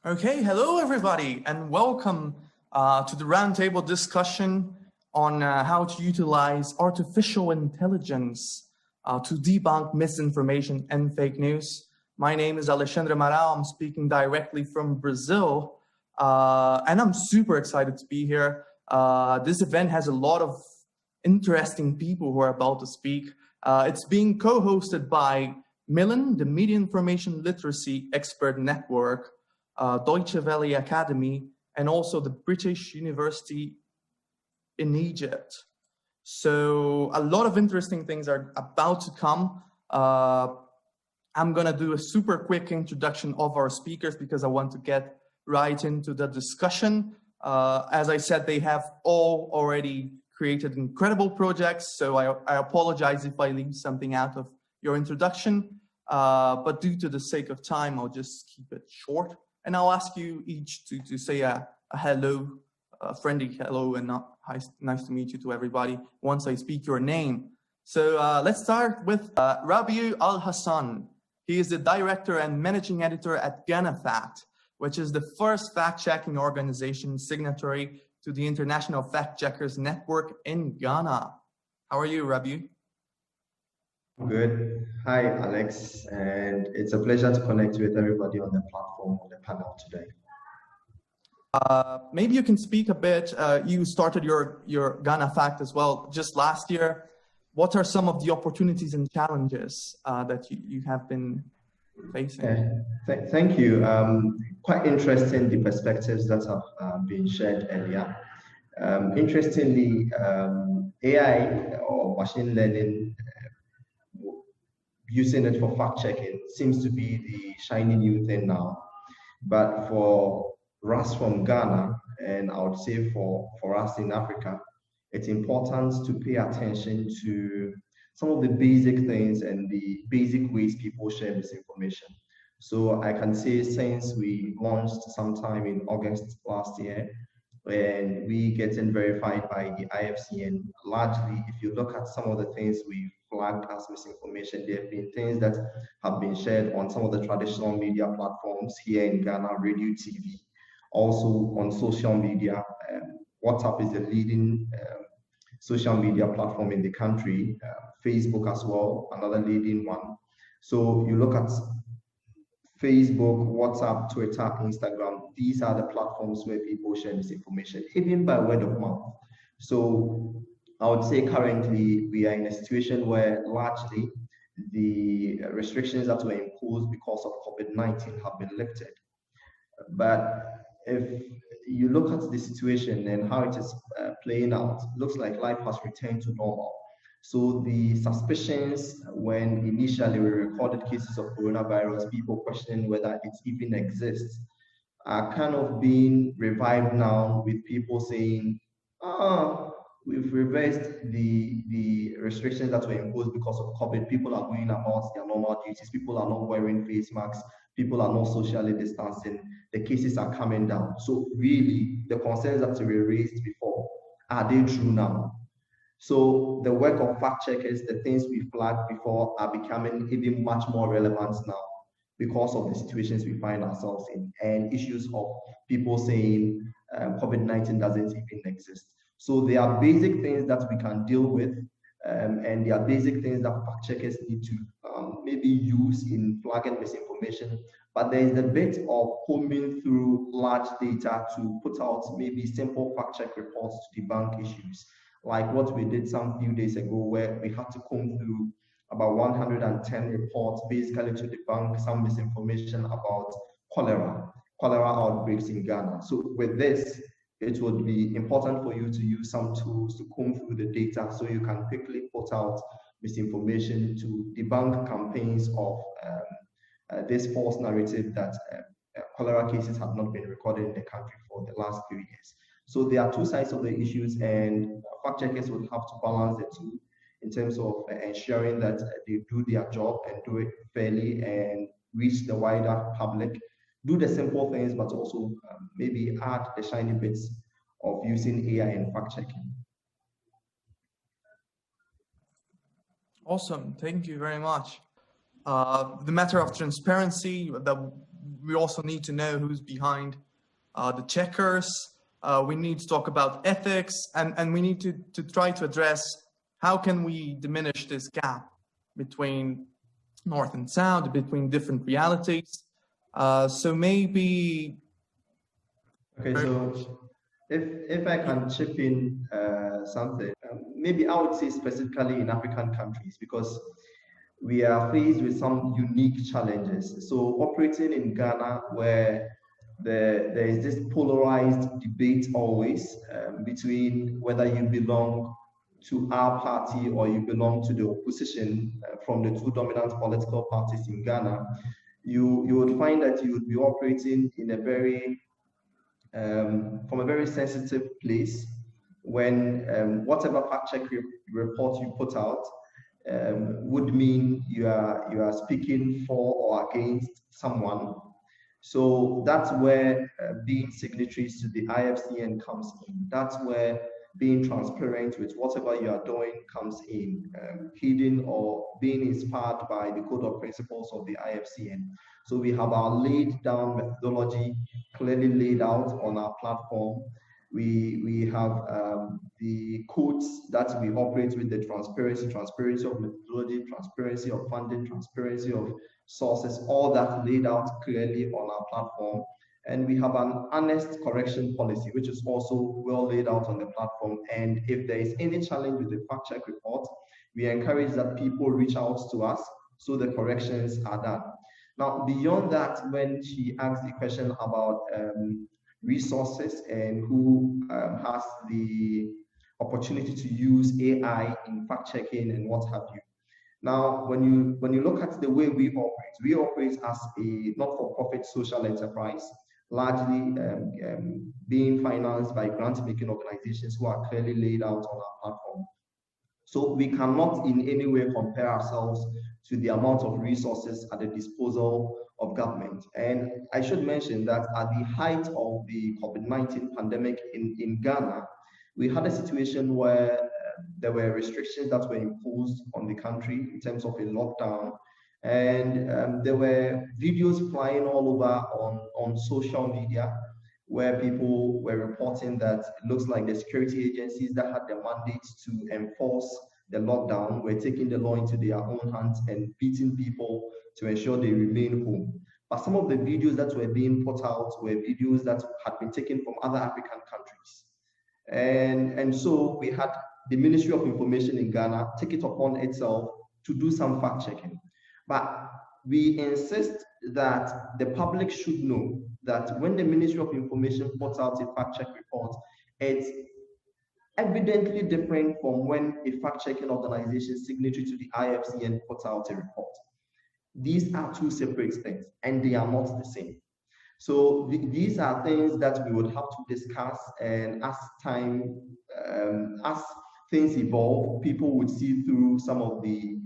Okay, hello everybody, and welcome to the roundtable discussion on how to utilize artificial intelligence to debunk misinformation and fake news. My name is Alexandre Amaral. I'm speaking directly from Brazil, and I'm super excited to be here. This event has a lot of interesting people who are about to speak. It's being co-hosted by MILEN, the Media Information Literacy Expert Network, Deutsche Welle Academie, and also the British University in Egypt. So a lot of interesting things are about to come. I'm gonna do a super quick introduction of our speakers because I want to get right into the discussion. As I said, they have all already created incredible projects, so I apologize if I leave something out of your introduction, but due to the sake of time, I'll just keep it short. And I'll ask you each to say a hello, a friendly hello, and nice to meet you to everybody once I speak your name. So let's start with DW He is the director and managing editor at GhanaFact, which is the first fact-checking organization signatory to the International Fact Checkers Network in Ghana. How are you, Rabiu? Good. Hi, Alex, and it's a pleasure to connect with everybody on the platform, on the panel today. Maybe you can speak a bit. You started your GhanaFact as well just last year. What are some of the opportunities and challenges that you have been facing? Thank you. Quite interesting, the perspectives that have been shared earlier. Interestingly, AI or machine learning, using it for fact-checking seems to be the shiny new thing now. But for us from Ghana, and I would say for us in Africa, it's important to pay attention to some of the basic things and the basic ways people share misinformation. So I can say since we launched sometime in August last year, and we getting verified by the IFC, and largely, if you look at some of the things we've flagged as misinformation, there have been things that have been shared on some of the traditional media platforms here in Ghana, radio, TV, also on social media. WhatsApp is the leading social media platform in the country, Facebook as well, another leading one. So you look at Facebook, WhatsApp, Twitter, Instagram, these are the platforms where people share this information, even by word of mouth. So I would say currently we are in a situation where largely the restrictions that were imposed because of COVID-19 have been lifted. But if you look at the situation and how it is playing out, it looks like life has returned to normal. So the suspicions when initially we recorded cases of coronavirus, people questioning whether it even exists, are kind of being revived now with people saying, we've reversed the restrictions that were imposed because of COVID. People are going about their normal duties. People are not wearing face masks. People are not socially distancing. The cases are coming down. So really, the concerns that were raised before, are they true now? So the work of fact checkers, the things we flagged before, are becoming even much more relevant now because of the situations we find ourselves in and issues of people saying COVID-19 doesn't even exist. So there are basic things that we can deal with, and there are basic things that fact checkers need to maybe use in flagging misinformation. But there is a bit of combing through large data to put out maybe simple fact check reports to debunk issues, like what we did some few days ago, where we had to comb through about 110 reports basically to debunk some misinformation about cholera outbreaks in Ghana. So with this, it would be important for you to use some tools to comb through the data so you can quickly put out misinformation to debunk campaigns of this false narrative that cholera cases have not been recorded in the country for the last few years. So there are two sides of the issues, and fact checkers would have to balance the two in terms of ensuring that they do their job and do it fairly and reach the wider public, do the simple things, but also maybe add the shiny bits of using AI in fact checking. Awesome, thank you very much. The matter of transparency, we also need to know who's behind the checkers. We need to talk about ethics, and we need to try to address how can we diminish this gap between North and South, between different realities. So maybe... Okay, so if I can chip in something, maybe I would say specifically in African countries, because we are faced with some unique challenges. So operating in Ghana, where there is this polarized debate always between whether you belong to our party or you belong to the opposition from the two dominant political parties in Ghana, you would find that you would be operating in a very from a very sensitive place when whatever fact check report you put out would mean you are speaking for or against someone. So that's where being signatories to the IFCN comes in. That's where being transparent with whatever you are doing comes in, hidden or being inspired by the code of principles of the IFCN. So we have our laid down methodology clearly laid out on our platform. We have the codes that we operate with, the transparency of methodology, transparency of funding, transparency of sources, all that laid out clearly on our platform. And we have an honest correction policy, which is also well laid out on the platform. And if there is any challenge with the fact check report, we encourage that people reach out to us so the corrections are done. Now, beyond that, when she asked the question about resources and who has the opportunity to use AI in fact checking and what have you. Now, when you look at the way we operate as a not-for-profit social enterprise, largely being financed by grant-making organizations who are clearly laid out on our platform. So we cannot in any way compare ourselves to the amount of resources at the disposal of government. And I should mention that at the height of the COVID-19 pandemic in Ghana, we had a situation where there were restrictions that were imposed on the country in terms of a lockdown. And there were videos flying all over on social media where people were reporting that it looks like the security agencies that had the mandate to enforce the lockdown were taking the law into their own hands and beating people to ensure they remain home. But some of the videos that were being put out were videos that had been taken from other African countries. And so we had the Ministry of Information in Ghana take it upon itself to do some fact checking. But we insist that the public should know that when the Ministry of Information puts out a fact check report, it's evidently different from when a fact checking organization signatory to the IFCN puts out a report. These are two separate things and they are not the same. So these are things that we would have to discuss, and as things evolve, people would see through some of the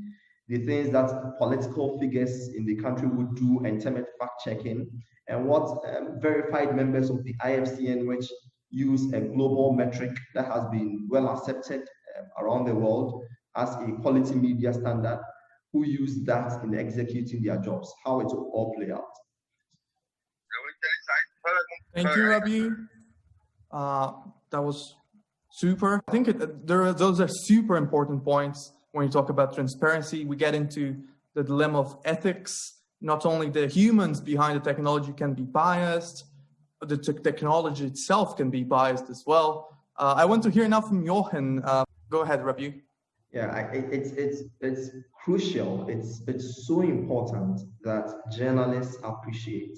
things that political figures in the country would do in terms of fact checking, and what verified members of the IFCN, which use a global metric that has been well accepted around the world as a quality media standard, who use that in executing their jobs, how it will all play out. Thank you, Rabiu. That was super. I think those are super important points when you talk about transparency. We get into the dilemma of ethics. Not only the humans behind the technology can be biased, but the technology itself can be biased as well. I want to hear now from Jochen. Go ahead, Rabiu. Yeah, it's crucial. It's so important that journalists appreciate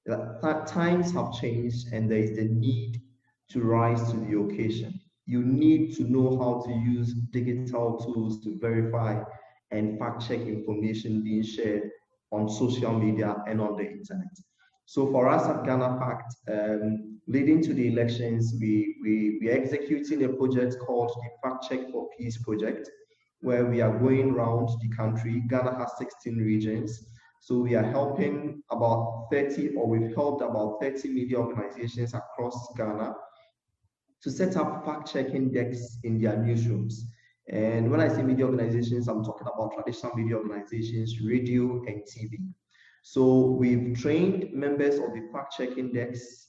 that times have changed and there is the need to rise to the occasion. You need to know how to use digital tools to verify and fact check information being shared on social media and on the internet. So for us at GhanaFact, leading to the elections, we're executing a project called the Fact Check for Peace project, where we are going around the country. Ghana has 16 regions. So we are helping about 30, or we've helped about 30 media organizations across Ghana to set up fact-checking desks in their newsrooms. And when I say media organizations, I'm talking about traditional media organizations, radio and TV. So we've trained members of the fact-checking desks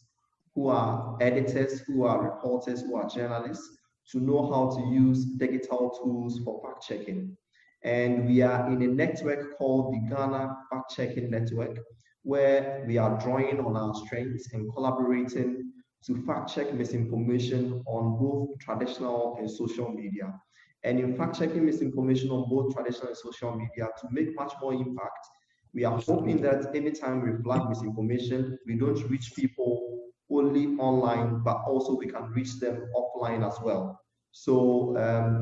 who are editors, who are reporters, who are journalists, to know how to use digital tools for fact-checking. And we are in a network called the Ghana Fact-Checking Network, where we are drawing on our strengths and collaborating to fact-check misinformation on both traditional and social media. And in fact-checking misinformation on both traditional and social media, to make much more impact, we are hoping that anytime we flag misinformation, we don't reach people only online, but also we can reach them offline as well. So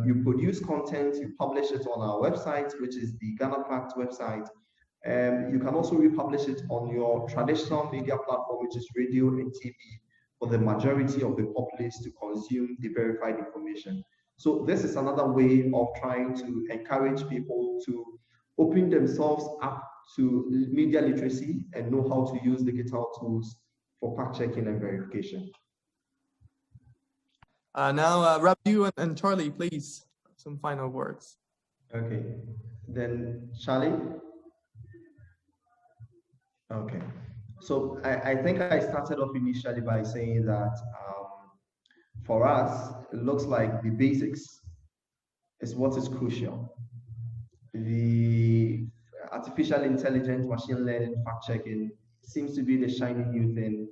you produce content, you publish it on our website, which is the GhanaFact website. You can also republish it on your traditional media platform, which is radio and TV, for the majority of the populace to consume the verified information. So this is another way of trying to encourage people to open themselves up to media literacy and know how to use digital tools for fact-checking and verification. Now, Rabiu and Charlie, please, some final words. Okay, then Charlie. Okay, so I think I started off initially by saying that for us, it looks like the basics is what is crucial. The artificial intelligence, machine learning, fact-checking seems to be the shiny new thing.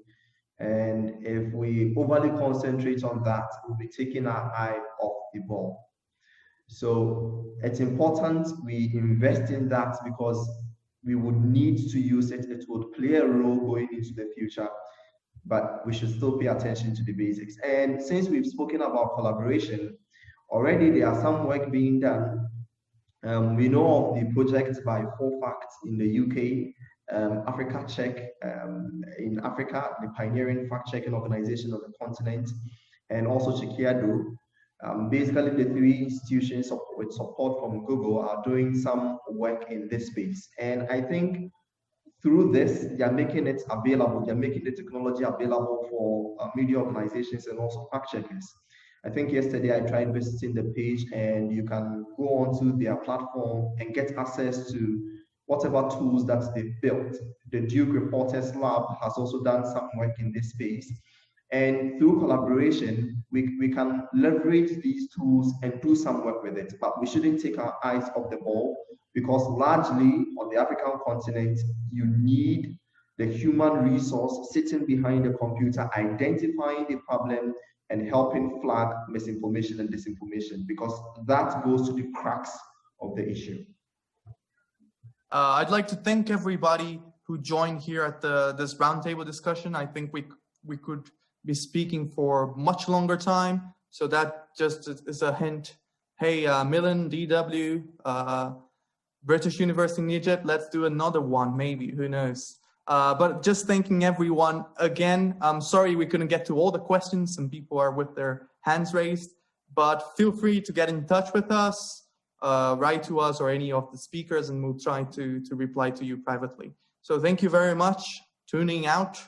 And if we overly concentrate on that, we'll be taking our eye off the ball. So it's important we invest in that because we would need to use it. It would play a role going into the future, but we should still pay attention to the basics. And since we've spoken about collaboration, already there are some work being done. We know of the project by 4Facts in the UK, Africa Check in Africa, the pioneering fact-checking organization of the continent, and also Chekiado. Basically, the three institutions with support from Google are doing some work in this space. And I think through this, they are making it available. They're making the technology available for media organizations and also fact-checkers. I think yesterday I tried visiting the page, and you can go onto their platform and get access to whatever tools that they've built. The Duke Reporters Lab has also done some work in this space. And through collaboration, we can leverage these tools and do some work with it. But we shouldn't take our eyes off the ball, because largely on the African continent, you need the human resource sitting behind the computer, identifying the problem and helping flag misinformation and disinformation, because that goes to the crux of the issue. I'd like to thank everybody who joined here at this roundtable discussion. I think we could be speaking for much longer time, so that just is a hint. Hey, MILEN, DW, British University in Egypt, let's do another one, maybe, who knows. But just thanking everyone again. I'm sorry we couldn't get to all the questions, and people are with their hands raised, but feel free to get in touch with us, write to us or any of the speakers, and we'll try to reply to you privately. So thank you very much. Tuning out.